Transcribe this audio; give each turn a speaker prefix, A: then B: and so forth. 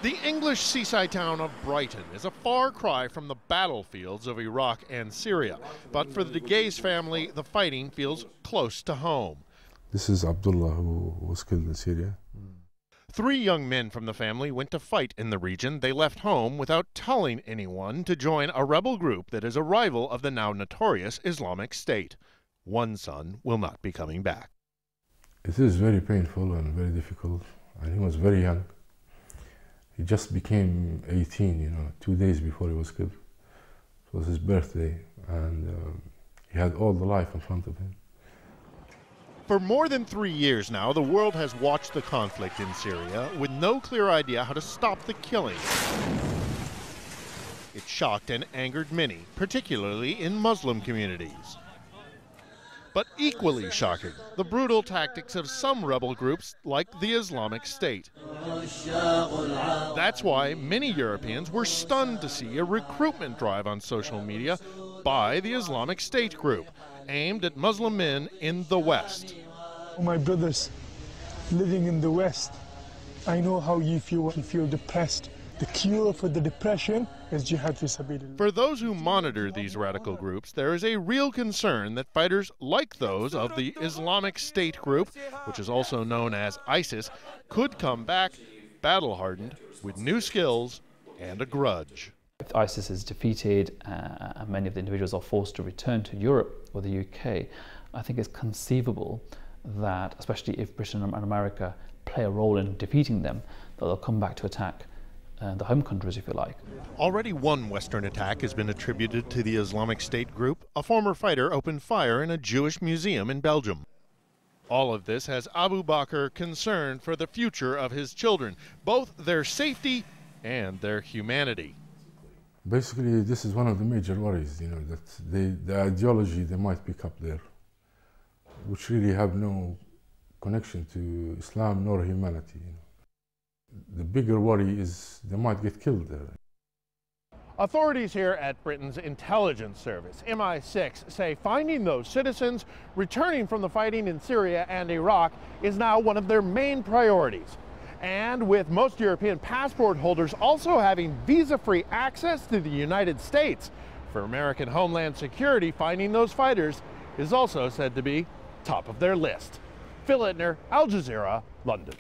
A: The English seaside town of Brighton is a far cry from the battlefields of Iraq and Syria. But for the Gaze family, the fighting feels close to home.
B: This is Abdullah, who was killed in Syria.
A: 3 young men from the family went to fight in the region. They left home without telling anyone to join a rebel group that is a rival of the now notorious Islamic State. One son will not be coming back.
B: It is very painful and very difficult, and he was very young. He just became 18, 2 days before he was killed. It was his birthday, and he had all the life in front of him.
A: For more than 3 years now, the world has watched the conflict in Syria with no clear idea how to stop the killing. It shocked and angered many, particularly in Muslim communities. But equally shocking, the brutal tactics of some rebel groups like the Islamic State. That's why many Europeans were stunned to see a recruitment drive on social media by the Islamic State group, aimed at Muslim men in the West.
C: My brothers living in the West, I know how you feel when you feel depressed. The cure for the depression is jihad fi sabilillah.
A: For those who monitor these radical groups, there is a real concern that fighters like those of the Islamic State group, which is also known as ISIS, could come back battle-hardened with new skills and a grudge.
D: If ISIS is defeated and many of the individuals are forced to return to Europe or the UK, I think it's conceivable that, especially if Britain and America play a role in defeating them, that they'll come back to attack the home countries, if you like.
A: Already one Western attack has been attributed to the Islamic State group. A former fighter opened fire in a Jewish museum in Belgium. All of this has Abu Bakr concerned for the future of his children, both their safety and their humanity.
B: Basically, this is one of the major worries, that the ideology they might pick up there, which really have no connection to Islam nor humanity. The bigger worry is they might get killed there.
A: Authorities here at Britain's intelligence service, MI6, say finding those citizens returning from the fighting in Syria and Iraq is now one of their main priorities. And with most European passport holders also having visa-free access to the United States, for American Homeland Security, finding those fighters is also said to be top of their list. Phil Ittner, Al Jazeera, London.